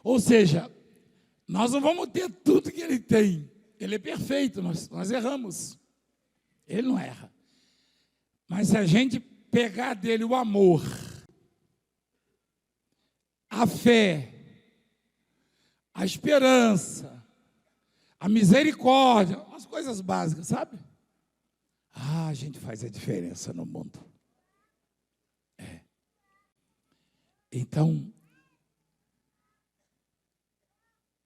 Ou seja, nós não vamos ter tudo que ele tem. Ele é perfeito, nós erramos. Ele não erra. Mas se a gente pegar dele o amor, a fé, a esperança, a misericórdia, as coisas básicas, sabe? A gente faz a diferença no mundo. Então,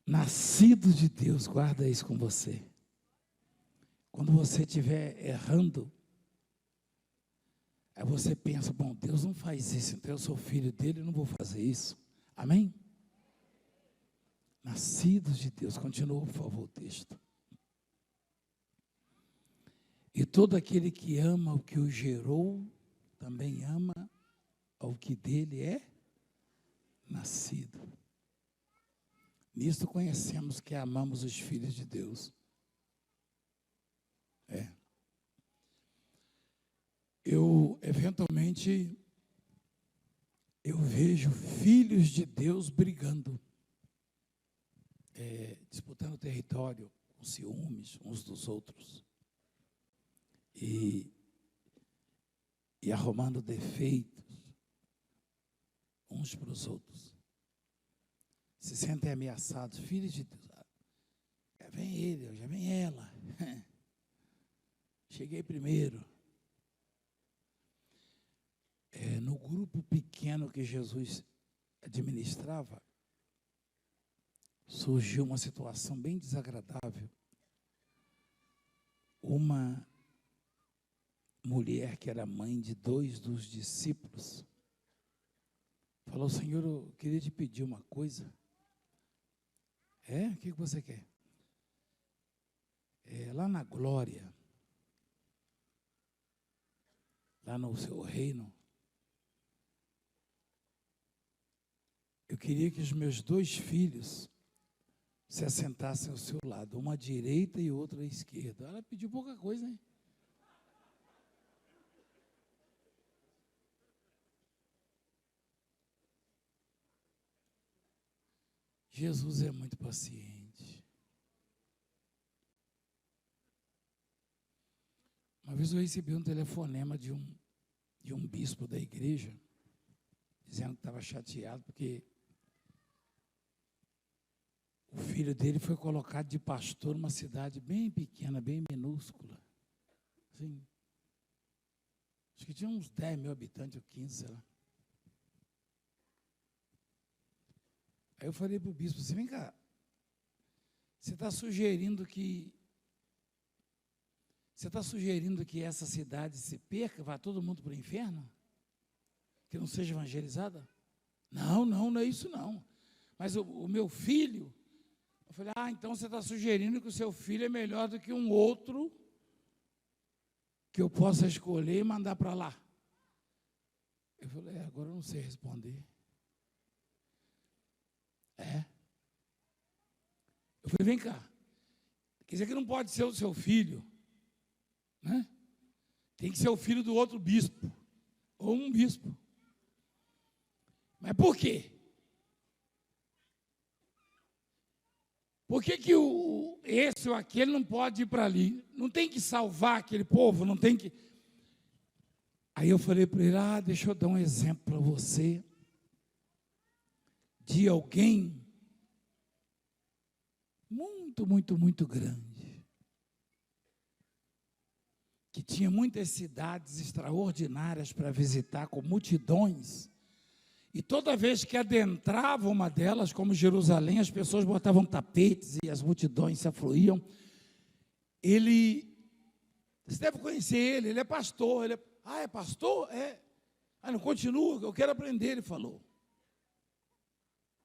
nascido de Deus, guarda isso com você. Quando você estiver errando, aí você pensa, bom, Deus não faz isso, então eu sou filho dele, eu não vou fazer isso. Amém? Nascidos de Deus, continua, por favor, o texto. E todo aquele que ama o que o gerou, também ama ao que dele é nascido. Nisto conhecemos que amamos os filhos de Deus. Eventualmente, eu vejo filhos de Deus brigando, disputando território, com ciúmes uns dos outros, e arrumando defeitos uns para os outros. Se sentem ameaçados, filhos de Deus. Já vem ele, já vem ela. Cheguei primeiro. No grupo pequeno que Jesus administrava, surgiu uma situação bem desagradável. Uma mulher que era mãe de 2 dos discípulos falou: Senhor, eu queria te pedir uma coisa. O que você quer? Lá na glória, lá no seu reino, eu queria que os meus 2 filhos se assentassem ao seu lado, uma à direita e outra à esquerda. Ela pediu pouca coisa, hein? Jesus é muito paciente. Uma vez eu recebi um telefonema de um bispo da igreja, dizendo que estava chateado porque o filho dele foi colocado de pastor numa cidade bem pequena, bem minúscula. Assim, acho que tinha uns 10 mil habitantes, ou 15, sei lá. Aí eu falei para o bispo assim: vem cá, você está sugerindo que essa cidade se perca, vá todo mundo para o inferno? Que não seja evangelizada? Não é isso não. Mas o meu filho, eu falei: então você está sugerindo que o seu filho é melhor do que um outro que eu possa escolher e mandar para lá? Eu falei: agora eu não sei responder. Eu falei: vem cá, quer dizer que não pode ser o seu filho, né? Tem que ser o filho do outro bispo, ou um bispo. Mas por quê? Por que esse ou aquele não pode ir para ali? Não tem que salvar aquele povo, não tem que... Aí eu falei para ele: deixa eu dar um exemplo para você de alguém muito grande, que tinha muitas cidades extraordinárias para visitar, com multidões, e toda vez que adentrava uma delas, como Jerusalém, as pessoas botavam tapetes e as multidões se afluíam. Você deve conhecer ele é pastor. É pastor? Não, continua, eu quero aprender, ele falou.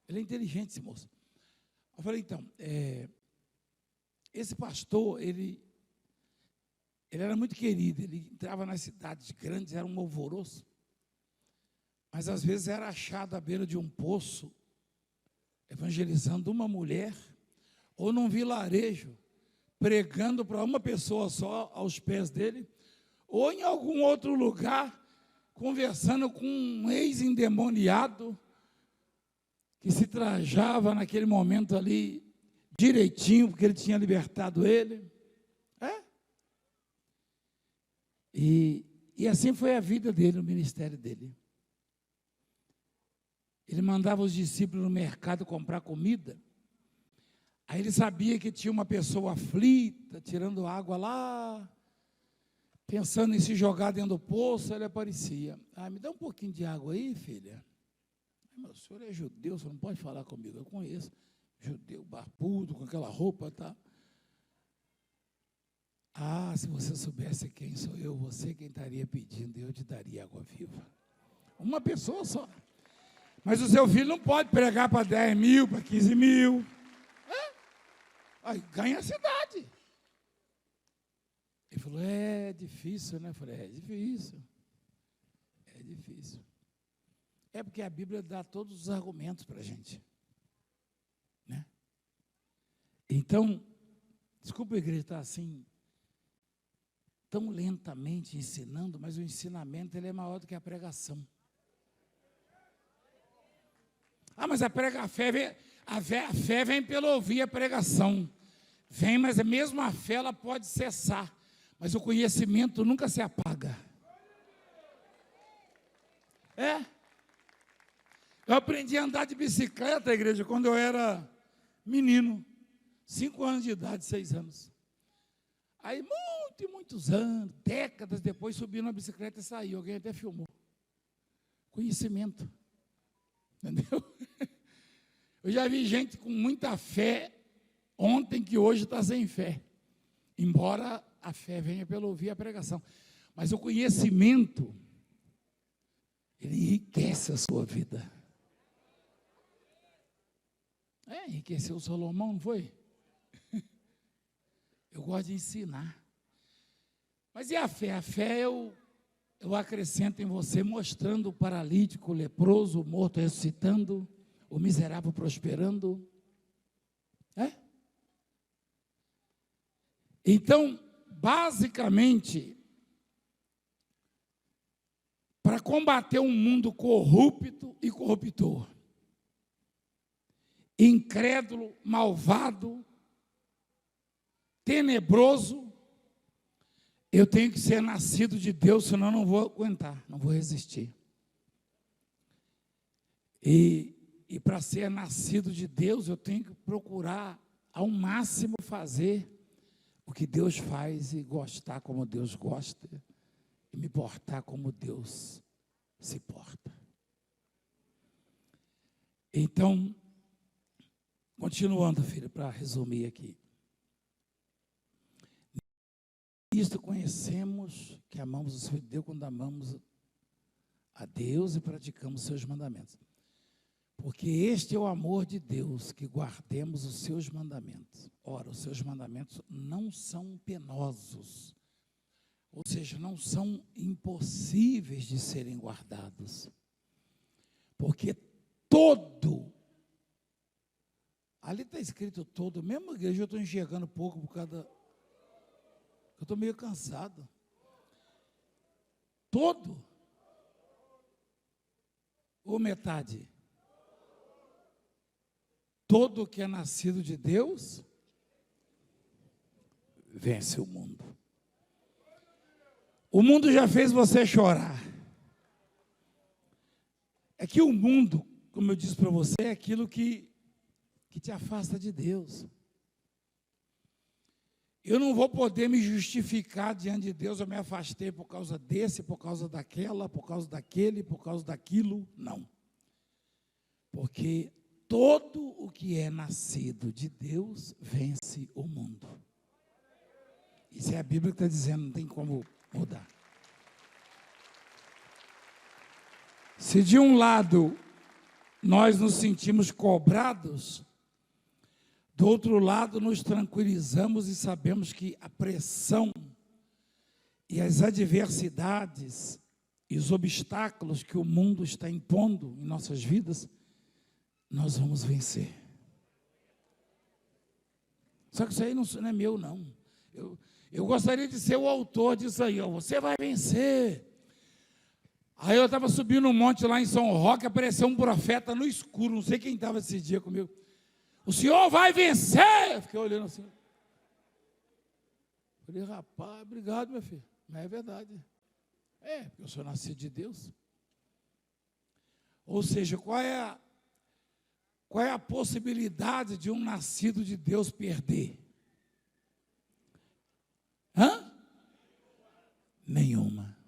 Ele é inteligente, esse moço. Eu falei: então, esse pastor, ele era muito querido, ele entrava nas cidades grandes, era um alvoroço, mas às vezes era achado à beira de um poço, evangelizando uma mulher, ou num vilarejo, pregando para uma pessoa só aos pés dele, ou em algum outro lugar, conversando com um ex-endemoniado, que se trajava naquele momento ali direitinho, porque ele tinha libertado ele. E assim foi a vida dele, o ministério dele. Ele mandava os discípulos no mercado comprar comida. Aí ele sabia que tinha uma pessoa aflita, tirando água lá, pensando em se jogar dentro do poço. Ele aparecia. Me dá um pouquinho de água aí, filha. Mas o senhor é judeu, você não pode falar comigo. Eu conheço. Judeu, barbudo, com aquela roupa, tá? Se você soubesse quem sou eu, você quem estaria pedindo, eu te daria água viva. Uma pessoa só. Mas o seu filho não pode pregar para 10 mil, para 15 mil. Aí ganha a cidade. Ele falou, é difícil, né? Eu falei, é difícil. É difícil. É porque a Bíblia dá todos os argumentos para a gente. Né? Então, desculpa a igreja estar assim, tão lentamente ensinando, mas o ensinamento ele é maior do que a pregação. Mas a fé vem pelo ouvir a pregação. Vem, mas mesmo a fé ela pode cessar, mas o conhecimento nunca se apaga. Eu aprendi a andar de bicicleta, igreja, quando eu era menino, 5 anos de idade, 6 anos. Aí, muitos anos, décadas depois, subi na bicicleta e saí. Alguém até filmou. Conhecimento. Entendeu? Eu já vi gente com muita fé ontem que hoje está sem fé. Embora a fé venha pelo ouvir a pregação. Mas o conhecimento, ele enriquece a sua vida. Enriqueceu o Salomão, não foi? Eu gosto de ensinar. Mas e a fé? A fé eu acrescento em você, mostrando o paralítico, o leproso, o morto ressuscitando, o miserável prosperando. Então, basicamente, para combater um mundo corrupto e corruptor, incrédulo, malvado, tenebroso, eu tenho que ser nascido de Deus, senão eu não vou aguentar, não vou resistir. E para ser nascido de Deus, eu tenho que procurar ao máximo fazer o que Deus faz e gostar como Deus gosta e me portar como Deus se porta. Então, continuando, filho, para resumir aqui. Isto conhecemos que amamos o Filho de Deus quando amamos a Deus e praticamos seus mandamentos. Porque este é o amor de Deus, que guardemos os seus mandamentos. Ora, os seus mandamentos não são penosos, ou seja, não são impossíveis de serem guardados. Porque ali está escrito todo, mesmo igreja eu estou enxergando pouco por causa da... Eu estou meio cansado. Todo? Ou metade? Todo que é nascido de Deus vence o mundo. O mundo já fez você chorar. É que o mundo, como eu disse para você, é aquilo que te afasta de Deus. Eu não vou poder me justificar diante de Deus, eu me afastei por causa desse, por causa daquela, por causa daquele, por causa daquilo, não. Porque todo o que é nascido de Deus vence o mundo. Isso é a Bíblia que está dizendo, não tem como mudar. Se de um lado nós nos sentimos cobrados, do outro lado nos tranquilizamos e sabemos que a pressão e as adversidades e os obstáculos que o mundo está impondo em nossas vidas, nós vamos vencer. Só que isso aí não é meu, não. Eu gostaria de ser o autor disso aí, ó, você vai vencer. Aí eu estava subindo um monte lá em São Roque, apareceu um profeta no escuro, não sei quem estava esse dia comigo. O senhor vai vencer! Eu fiquei olhando assim. Falei, rapaz, obrigado, meu filho. Mas é verdade. Porque eu sou nascido de Deus. Ou seja, qual é a possibilidade de um nascido de Deus perder? Nenhuma.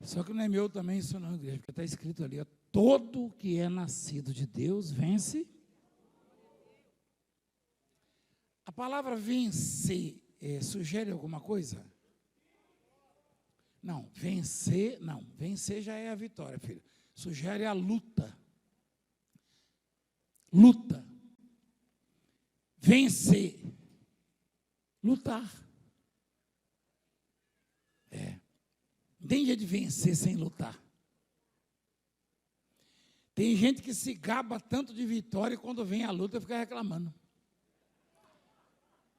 Só que não é meu também isso não, igreja, porque está escrito ali, todo que é nascido de Deus vence. A palavra vencer sugere alguma coisa? Não, vencer já é a vitória, filho. Sugere a luta. Luta. Vencer. Lutar. Tem jeito de vencer sem lutar. Tem gente que se gaba tanto de vitória e quando vem a luta fica reclamando.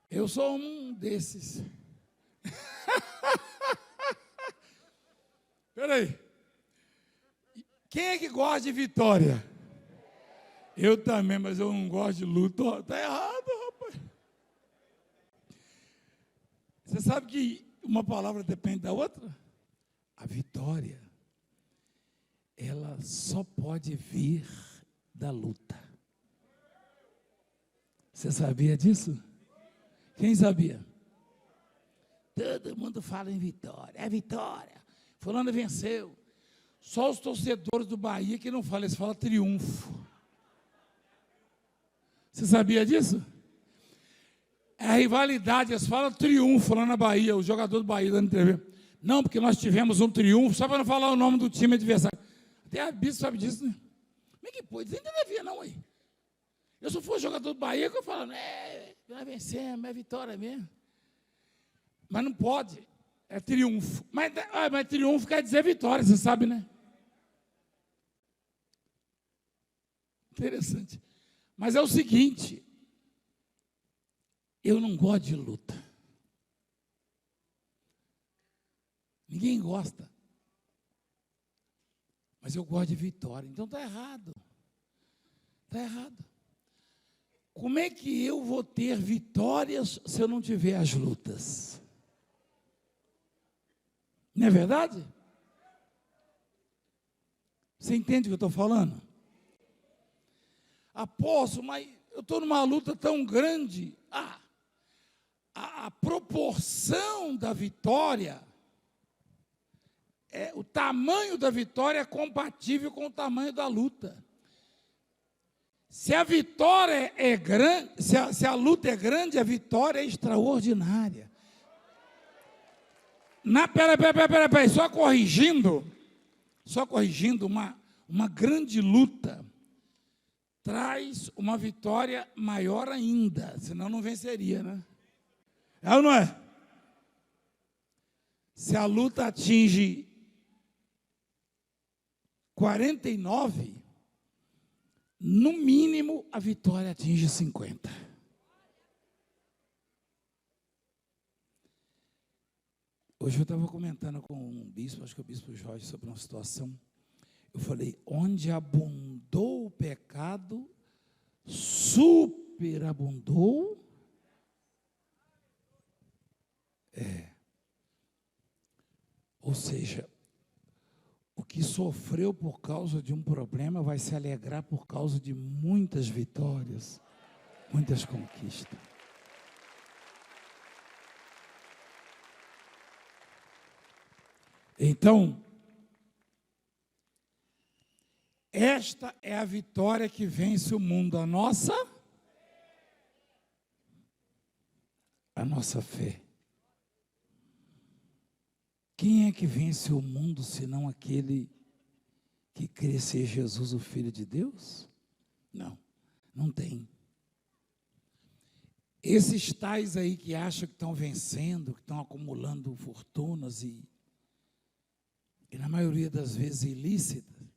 Eu sou um desses. Peraí. Quem é que gosta de vitória? Eu também, mas eu não gosto de luta. Está errado, rapaz. Você sabe que uma palavra depende da outra? A vitória, ela só pode vir da luta. Você sabia disso? Quem sabia? Todo mundo fala em vitória. É vitória. Fulano venceu. Só os torcedores do Bahia que não falam, eles falam triunfo. Você sabia disso? É a rivalidade, eles falam triunfo lá na Bahia, o jogador do Bahia dando entrevista. Não, porque nós tivemos um triunfo, só para não falar o nome do time adversário. Até a Bispo sabe disso, né? Como é que pode? Nem devia, não, aí. Eu só for jogador do Bahia, que eu falo, nós vencemos, é vitória mesmo. Mas não pode, é triunfo. Mas triunfo quer dizer vitória, você sabe, né? Interessante. Mas é o seguinte, eu não gosto de luta. Ninguém gosta. Mas eu gosto de vitória. Então está errado. Está errado. Como é que eu vou ter vitórias se eu não tiver as lutas? Não é verdade? Você entende o que eu estou falando? Apóstolo, mas eu estou numa luta tão grande. A proporção da vitória, o tamanho da vitória é compatível com o tamanho da luta. Se a vitória é grande, se a luta é grande, a vitória é extraordinária. Peraí, só corrigindo, uma grande luta traz uma vitória maior ainda, senão não venceria, né? É ou não é? Se a luta atinge 49, no mínimo a vitória atinge 50. Hoje eu estava comentando com um bispo, acho que é o bispo Jorge, sobre uma situação. Eu falei, onde abundou o pecado, superabundou. Ou seja, o que sofreu por causa de um problema vai se alegrar por causa de muitas vitórias, muitas conquistas. Então, esta é a vitória que vence o mundo, a nossa fé. Quem é que vence o mundo, senão aquele que crê ser Jesus, o Filho de Deus? Não tem. Esses tais aí que acham que estão vencendo, que estão acumulando fortunas e na maioria das vezes ilícitas,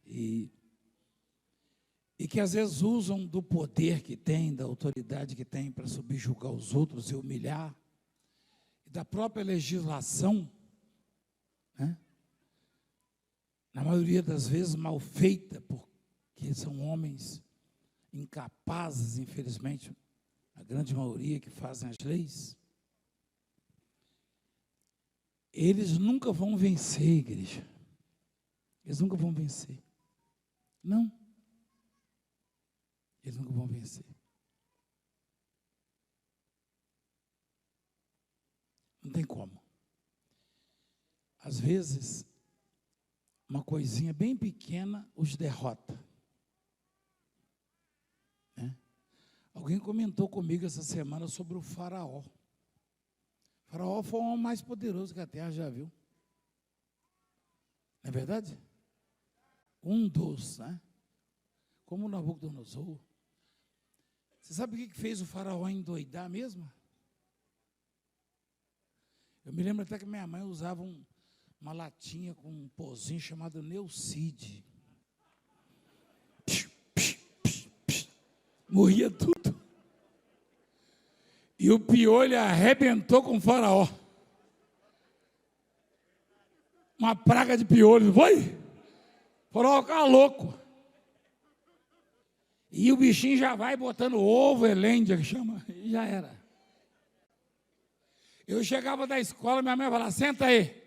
e que às vezes usam do poder que tem, da autoridade que tem para subjugar os outros e humilhar, da própria legislação, né? Na maioria das vezes mal feita, porque são homens incapazes, infelizmente, a grande maioria que fazem as leis. Eles nunca vão vencer, igreja. Eles nunca vão vencer. Não. Eles nunca vão vencer. Não tem como. Às vezes, uma coisinha bem pequena os derrota. Né? Alguém comentou comigo essa semana sobre o faraó. O faraó foi o homem mais poderoso que a terra já viu. Não é verdade? Um dos, né? Como o Nabucodonosor. Você sabe o que fez o faraó endoidar mesmo? Eu me lembro até que minha mãe usava uma latinha com um pozinho chamado Neucid. Morria tudo. E o piolho arrebentou com o faraó. Uma praga de piolho, não foi? O faraó ficava louco. E o bichinho já vai botando ovo, elêndia, que chama, e já era. Eu chegava da escola, minha mãe falava, senta aí.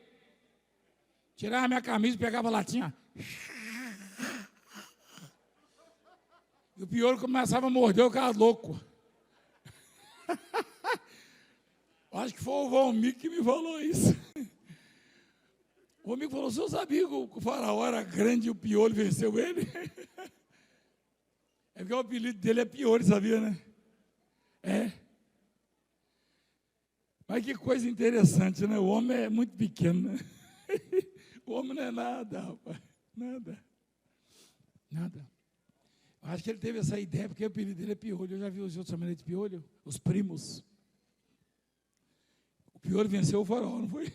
Tirava minha camisa e pegava a latinha. E o piolho começava a morder, eu ficava louco. Acho que foi o Valmir que me falou isso. O Valmir falou, o senhor sabia que o faraó era grande e o piolho venceu ele? É porque o apelido dele é piolho, sabia, né? É. Mas que coisa interessante, né? O homem é muito pequeno, né? O homem não é nada, rapaz. Nada. Nada. Eu acho que ele teve essa ideia, porque o apelido dele é piolho. Eu já vi os outros chamando de piolho, os primos. O piolho venceu o faraó, não foi?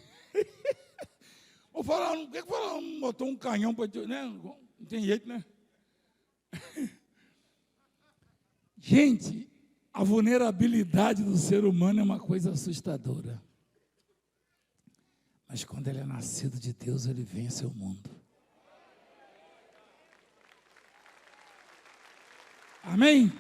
O faraó, por que o faraó não botou um canhão para... Né? Não tem jeito, né? Gente, a vulnerabilidade do ser humano é uma coisa assustadora. Mas quando ele é nascido de Deus, ele vence o mundo. Amém?